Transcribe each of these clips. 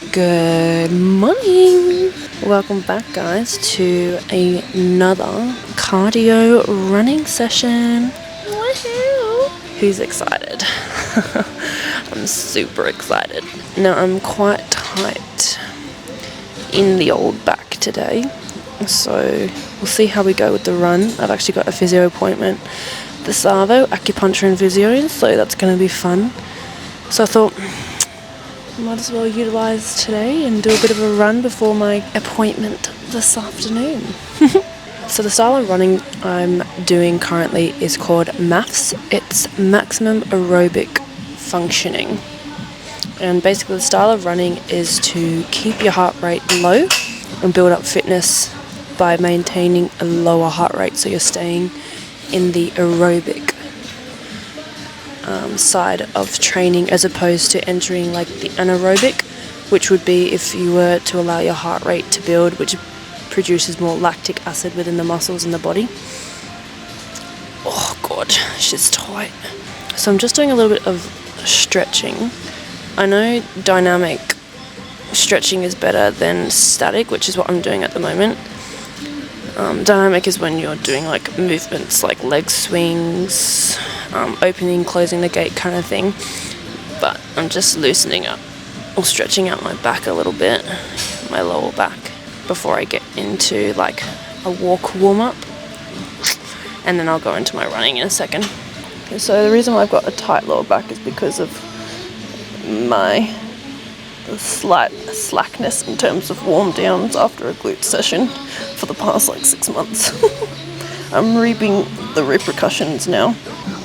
Good morning! Welcome back, guys, to another cardio running session. Woohoo! Who's excited? I'm super excited. Now, I'm quite tight in the old back today, so we'll see how we go with the run. I've actually got a physio appointment this hour though, acupuncture and physio, so that's going to be fun. So I thought, might as well utilise today and do a bit of a run before my appointment this afternoon. So the style of running I'm doing currently is called MAFS. It's Maximum Aerobic Functioning. And basically the style of running is to keep your heart rate low and build up fitness by maintaining a lower heart rate, so you're staying in the aerobic side of training as opposed to entering like the anaerobic, which would be if you were to allow your heart rate to build, which produces more lactic acid within the muscles in the body. Oh god, shit's tight. So I'm just doing a little bit of stretching. I know dynamic stretching is better than static, which is what I'm doing at the moment. Dynamic is when you're doing like movements like leg swings, opening, closing the gate kind of thing, but I'm just loosening up or stretching out my back a little bit, my lower back, before I get into like a walk warm-up, and then I'll go into my running in a second. So the reason why I've got a tight lower back is because of my slight slackness in terms of warm downs after a glute session for the past like 6 months. I'm reaping the repercussions now.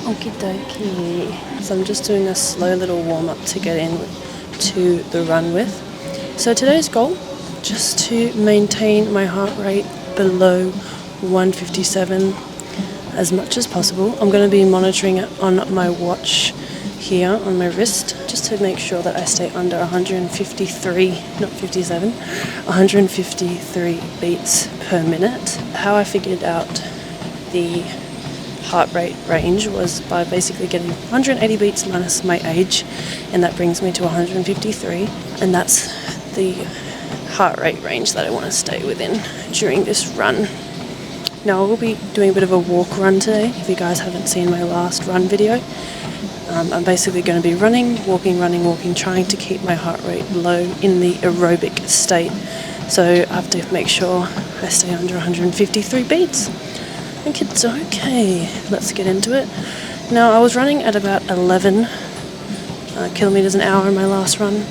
Okie dokie. So I'm just doing a slow little warm up to get in to the run with. So today's goal, just to maintain my heart rate below 157 as much as possible. I'm going to be monitoring it on my watch here on my wrist, just to make sure that I stay under 153, not 57, 153 beats per minute. How I figured out the heart rate range was by basically getting 180 beats minus my age, and that brings me to 153, and that's the heart rate range that I want to stay within during this run. Now I will be doing a bit of a walk run today. If you guys haven't seen my last run video, I'm basically going to be running, walking, trying to keep my heart rate low in the aerobic state. So I have to make sure I stay under 153 beats. I think it's okay. Let's get into it. Now, I was running at about 11 kilometers an hour in my last run.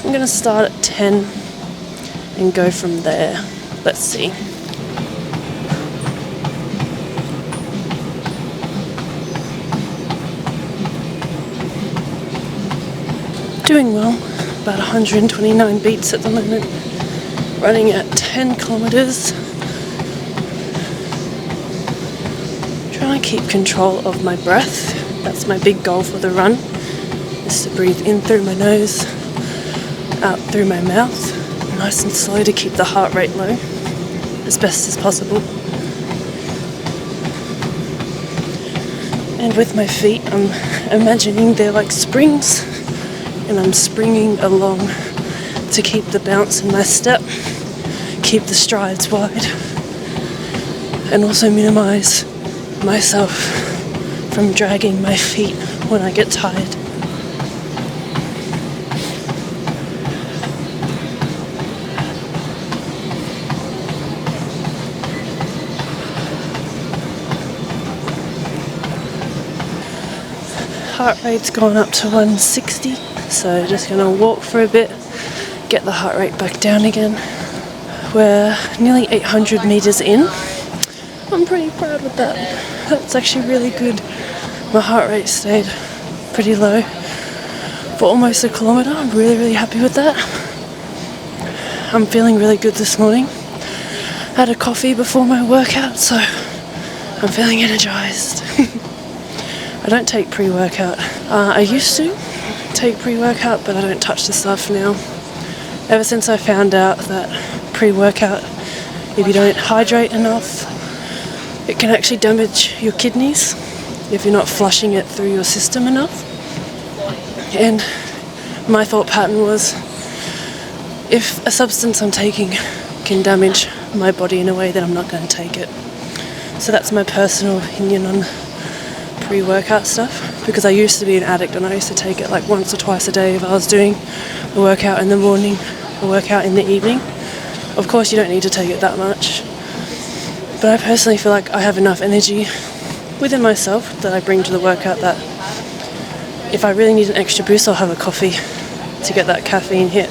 I'm going to start at 10 and go from there. Let's see. Doing well, about 129 beats at the moment, running at 10 kilometers. Trying to keep control of my breath. That's my big goal for the run, is to breathe in through my nose, out through my mouth, nice and slow to keep the heart rate low as best as possible. And with my feet, I'm imagining they're like springs, and I'm springing along to keep the bounce in my step, keep the strides wide, and also minimize myself from dragging my feet when I get tired. Heart rate's gone up to 160, so just gonna walk for a bit, get the heart rate back down again. We're nearly 800 meters in. I'm pretty proud with that. That's actually really good. My heart rate stayed pretty low for almost a kilometer. I'm really happy with that. I'm feeling really good this morning. Had a coffee before my workout, so I'm feeling energized. I don't take pre-workout. I used to take pre-workout, but I don't touch the stuff now. Ever since I found out that pre-workout, if you don't hydrate enough, it can actually damage your kidneys if you're not flushing it through your system enough. And my thought pattern was, if a substance I'm taking can damage my body in a way, then I'm not going to take it. So that's my personal opinion on pre-workout stuff, because I used to be an addict and I used to take it like once or twice a day if I was doing a workout in the morning, a workout in the evening. Of course you don't need to take it that much, but I personally feel like I have enough energy within myself that I bring to the workout that if I really need an extra boost, I'll have a coffee to get that caffeine hit.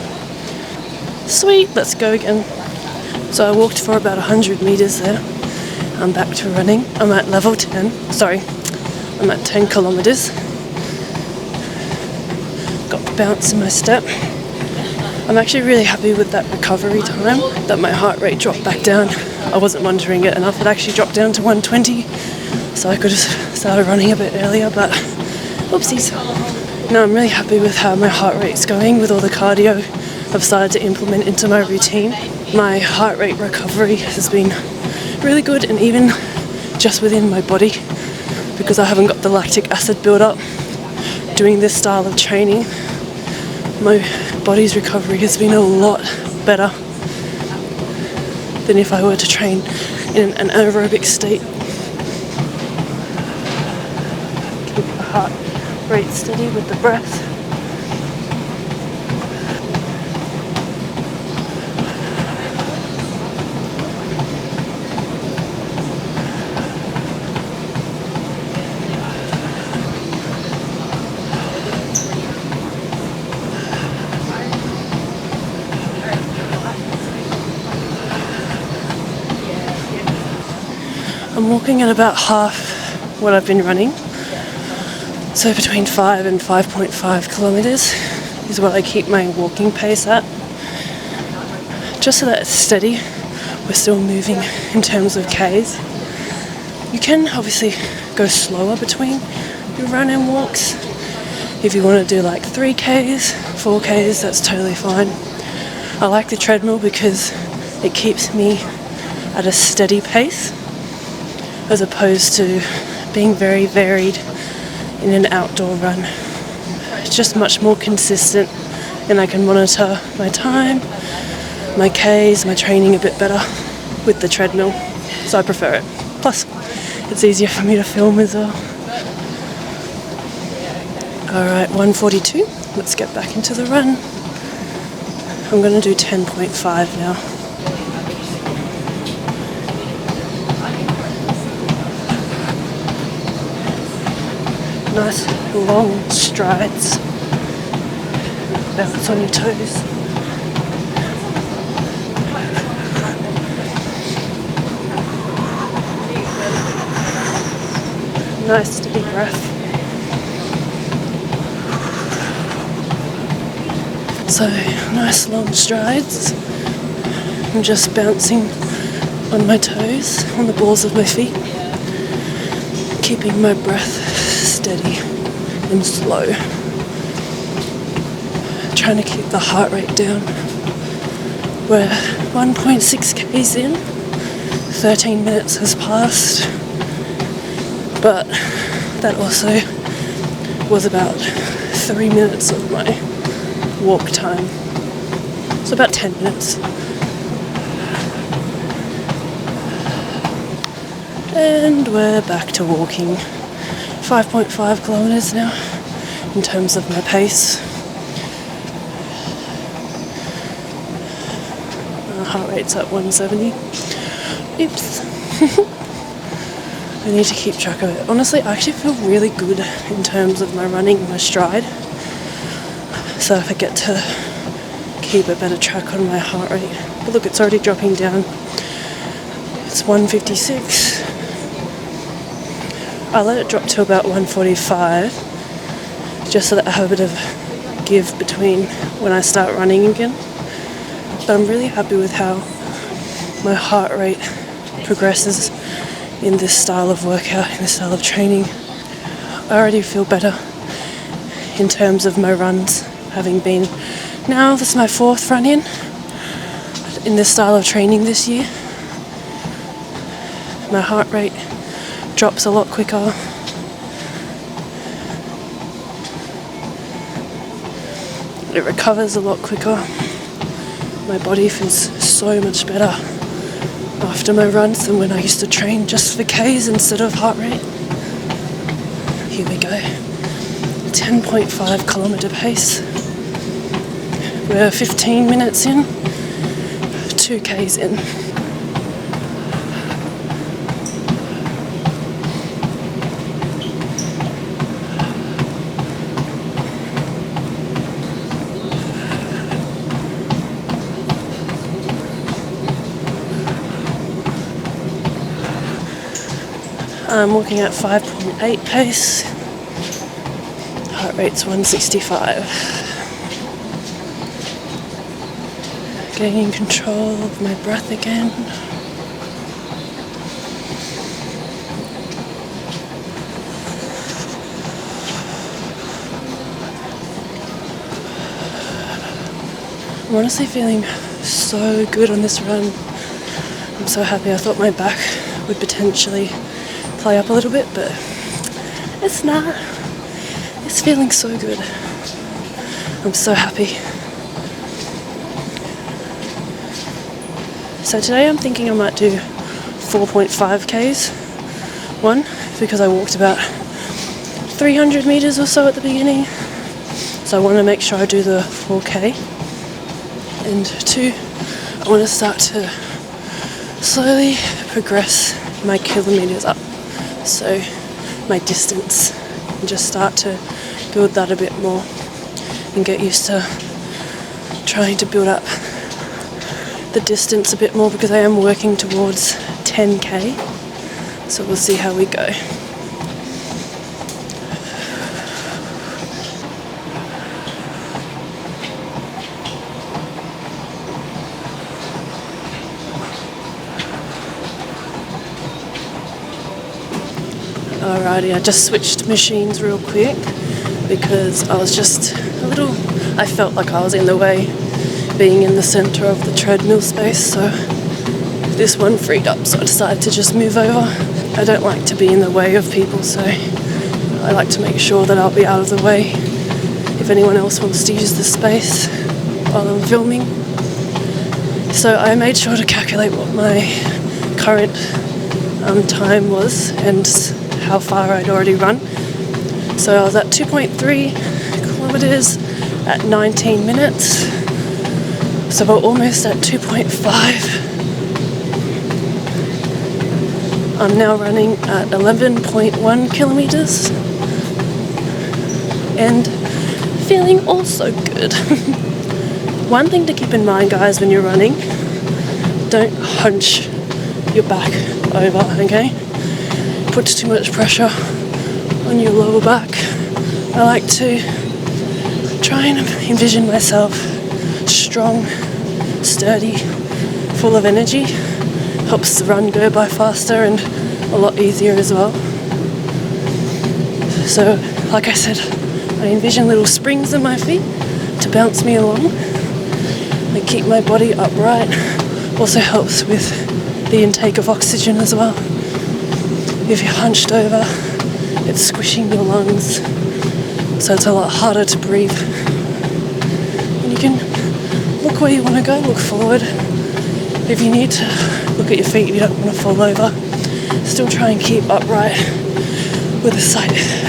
Sweet, let's go again. So I walked for about 100 meters there. I'm back to running. I'm at level 10. Sorry, I'm at 10 kilometers. Got the bounce in my step. I'm actually really happy with that recovery time, that my heart rate dropped back down. I wasn't monitoring it enough. It actually dropped down to 120, so I could have started running a bit earlier, but oopsies. No, I'm really happy with how my heart rate's going with all the cardio I've started to implement into my routine. My heart rate recovery has been really good, and even just within my body, because I haven't got the lactic acid build-up doing this style of training. My body's recovery has been a lot better than if I were to train in an aerobic state. Keep the heart rate steady with the breath. I'm walking at about half what I've been running, so between 5 and 5.5 kilometers is what I keep my walking pace at, just so that it's steady. We're still moving in terms of Ks. You can obviously go slower between your run and walks. If you want to do like 3Ks, 4Ks, that's totally fine. I like the treadmill because it keeps me at a steady pace, as opposed to being very varied in an outdoor run. It's just much more consistent, and I can monitor my time, my Ks, my training a bit better with the treadmill, so I prefer it. Plus, it's easier for me to film as well. Alright, 1:42, let's get back into the run. I'm going to do 10.5 now. Nice long strides. Bounce on your toes. Nice steady breath. So, nice long strides. I'm just bouncing on my toes, on the balls of my feet, keeping my breath steady and slow. Trying to keep the heart rate down. We're 1.6 Ks in, 13 minutes has passed, but that also was about 3 minutes of my walk time, so about 10 minutes. And we're back to walking. 5.5 kilometers now in terms of my pace. Heart rate's at 170. Oops. I need to keep track of it. Honestly, I actually feel really good in terms of my running, my stride. So if I get to keep a better track on my heart rate. But look, it's already dropping down. It's 156. I let it drop to about 145, just so that I have a bit of give between when I start running again. But I'm really happy with how my heart rate progresses in this style of workout, in this style of training. I already feel better in terms of my runs, having been, now this is my 4th run in this style of training this year. My heart rate drops a lot quicker. It recovers a lot quicker. My body feels so much better after my runs than when I used to train just for Ks instead of heart rate. Here we go. 10.5 kilometer pace. We're 15 minutes in, 2 Ks in. I'm walking at 5.8 pace. Heart rate's 165. Gaining control of my breath again. I'm honestly feeling so good on this run. I'm so happy. I thought my back would potentially play up a little bit, but it's not. It's feeling so good. I'm so happy. So today I'm thinking I might do 4.5 Ks. One, because I walked about 300 meters or so at the beginning, so I want to make sure I do the 4K. And two, I want to start to slowly progress my kilometers up, so my distance, and just start to build that a bit more and get used to trying to build up the distance a bit more, because I am working towards 10K, so we'll see how we go. Alrighty, I just switched machines real quick because I was just a little, I felt like I was in the way being in the center of the treadmill space, so this one freed up, so I decided to just move over. I don't like to be in the way of people, so I like to make sure that I'll be out of the way if anyone else wants to use the space while I'm filming. So I made sure to calculate what my current time was and how far I'd already run. So I was at 2.3 kilometers at 19 minutes. So we're almost at 2.5. I'm now running at 11.1 kilometers and feeling also good. One thing to keep in mind, guys, when you're running, don't hunch your back over, okay? Puts too much pressure on your lower back. I like to try and envision myself strong, sturdy, full of energy. Helps the run go by faster and a lot easier as well. So, like I said, I envision little springs in my feet to bounce me along. They keep my body upright. Also helps with the intake of oxygen as well. If you're hunched over, it's squishing your lungs, so it's a lot harder to breathe. And you can look where you want to go, look forward. If you need to look at your feet, you don't want to fall over. Still try and keep upright with a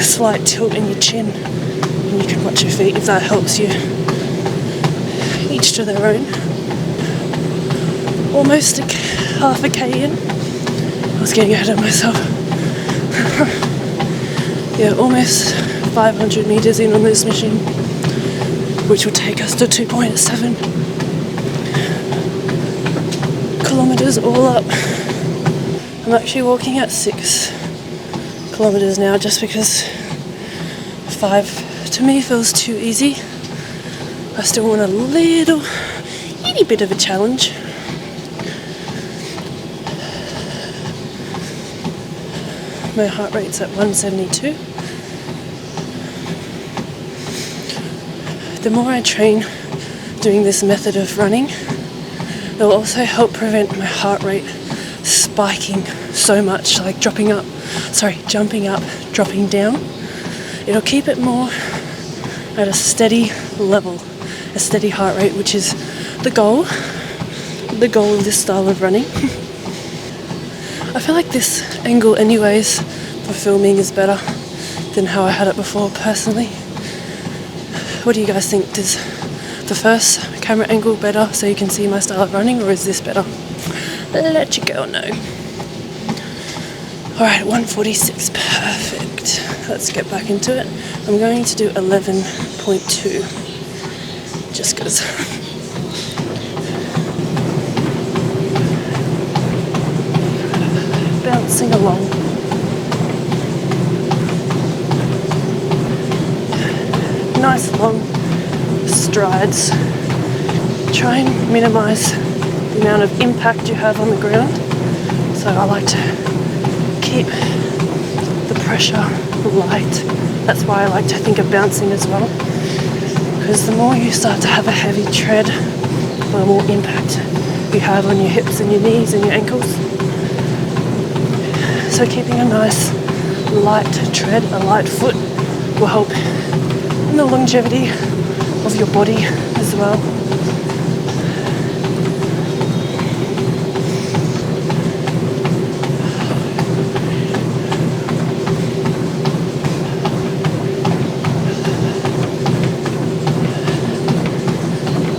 slight tilt in your chin. And you can watch your feet if that helps you. Each to their own. Almost half a K in. I was getting ahead of myself. Yeah, almost 500 meters in on this machine, which will take us to 2.7 kilometers all up. I'm actually walking at 6 kilometers now, just because 5 to me feels too easy. I still want a itty bit of a challenge. My heart rate's at 172. The more I train doing this method of running, it'll also help prevent my heart rate spiking so much, like jumping up, dropping down. It'll keep it more at a steady level, a steady heart rate, which is the goal. the goal of this style of running. I feel like this angle anyways for filming is better than how I had it before personally. What do you guys think? Does the first camera angle better so you can see my style of running, or is this better? Let your girl know. Alright, 1:46, perfect. Let's get back into it. I'm going to do 11.2 just because. Bouncing along. Nice long strides. Try and minimize the amount of impact you have on the ground. So I like to keep the pressure light. That's why I like to think of bouncing as well. Because the more you start to have a heavy tread, the more impact you have on your hips and your knees and your ankles. So keeping a nice light tread, a light foot, will help in the longevity of your body as well.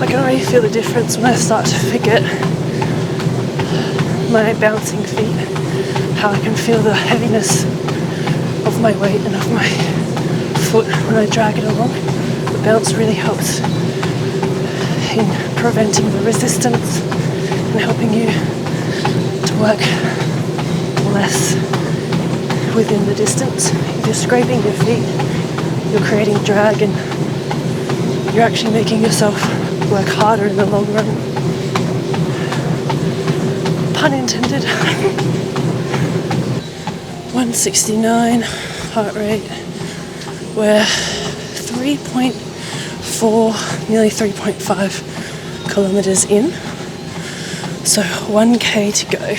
I can already feel the difference when I start to forget my bouncing feet, how I can feel the heaviness of my weight and of my foot when I drag it along. The bounce really helps in preventing the resistance and helping you to work less within the distance. If you're scraping your feet, you're creating drag and you're actually making yourself work harder in the long run. Pun intended. 169 heart rate. We're 3.4, nearly 3.5 kilometers in. So 1k to go.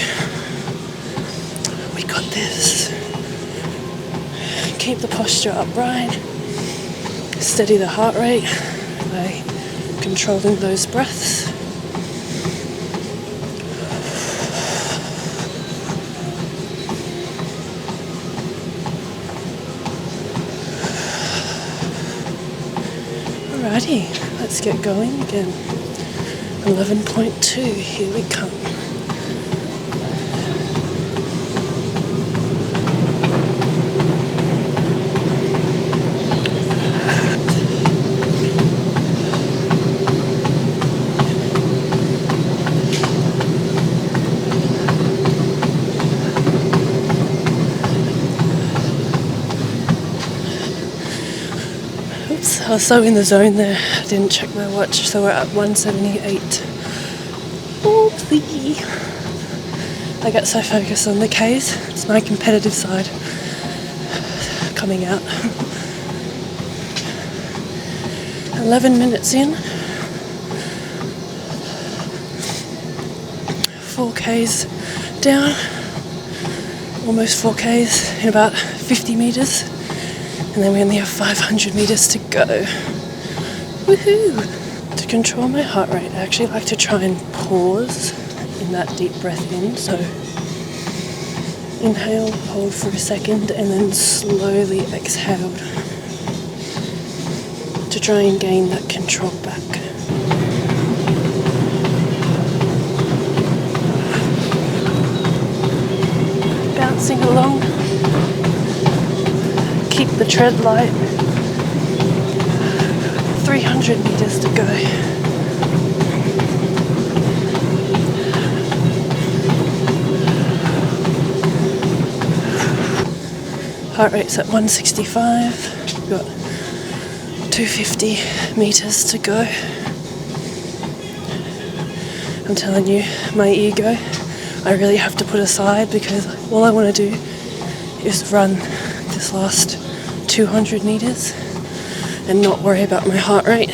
We got this. Keep the posture upright. Steady the heart rate by controlling those breaths. Alrighty, let's get going again. 11.2, here we come. I was so in the zone there, I didn't check my watch, so we're at 178. Oopsie. I get so focused on the Ks, it's my competitive side coming out. 11 minutes in, 4Ks down, almost 4Ks in about 50 metres. And then we only have 500 meters to go. Woohoo! To control my heart rate, I actually like to try and pause in that deep breath in. So inhale, hold for a second, and then slowly exhale to try and gain that control back. Bouncing along. Keep the tread light. 300 meters to go. Heart rate's at 165. We've got 250 meters to go. I'm telling you, my ego, I really have to put aside because all I want to do is run this last 200 meters and not worry about my heart rate.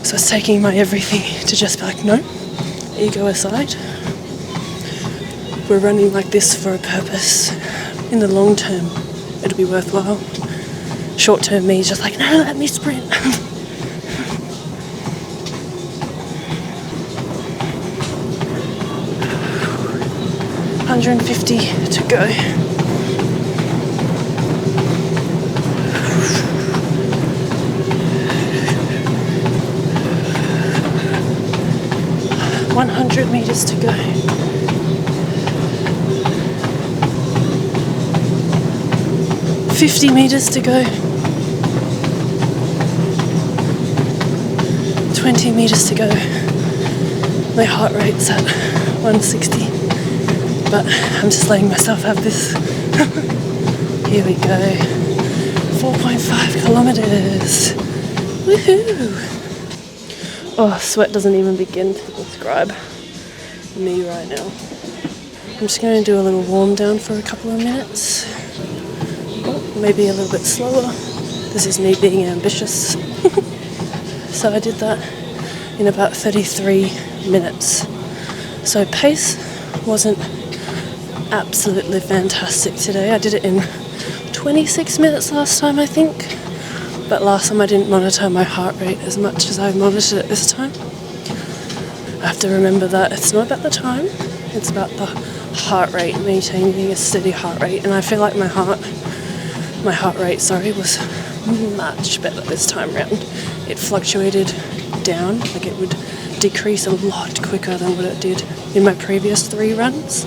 So it's taking my everything to just be like, no, ego aside. We're running like this for a purpose. In the long term, it'll be worthwhile. Short term me is just like, no, let me sprint. 150 to go. $100 meters to go. $50 meters to go. 20 meters to go. My heart rate's at 160, but I'm just letting myself have this. Here we go. 4.5 kilometers. Woohoo! Oh, sweat doesn't even begin to describe me right now. I'm just going to do a little warm down for a couple of minutes. Oh, maybe a little bit slower. This is me being ambitious. So I did that in about 33 minutes. So pace wasn't absolutely fantastic today. I did it in 26 minutes last time, I think. But last time I didn't monitor my heart rate as much as I monitored it this time. I have to remember that it's not about the time, it's about the heart rate, maintaining a steady heart rate. And I feel like my heart rate was much better this time round. It fluctuated down, like it would decrease a lot quicker than what it did in my previous 3 runs.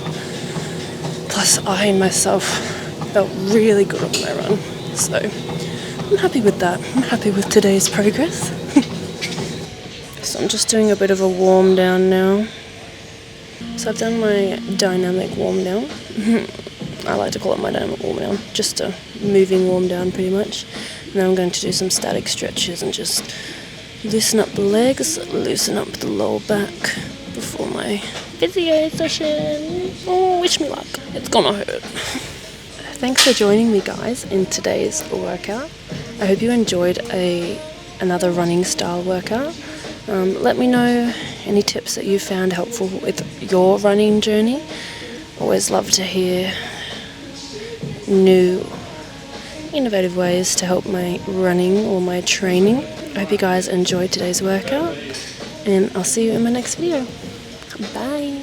Plus I myself felt really good on my run, so I'm happy with that. I'm happy with today's progress. So I'm just doing a bit of a warm down now. So I've done my dynamic warm down. I like to call it my dynamic warm down, just a moving warm down pretty much. Now I'm going to do some static stretches and just loosen up the legs, loosen up the lower back before my physio session. Oh, wish me luck. It's gonna hurt. Thanks for joining me, guys, in today's workout. I hope you enjoyed another running style workout. Let me know any tips that you found helpful with your running journey. Always love to hear new innovative ways to help my running or my training. I hope you guys enjoyed today's workout, and I'll see you in my next video. Bye!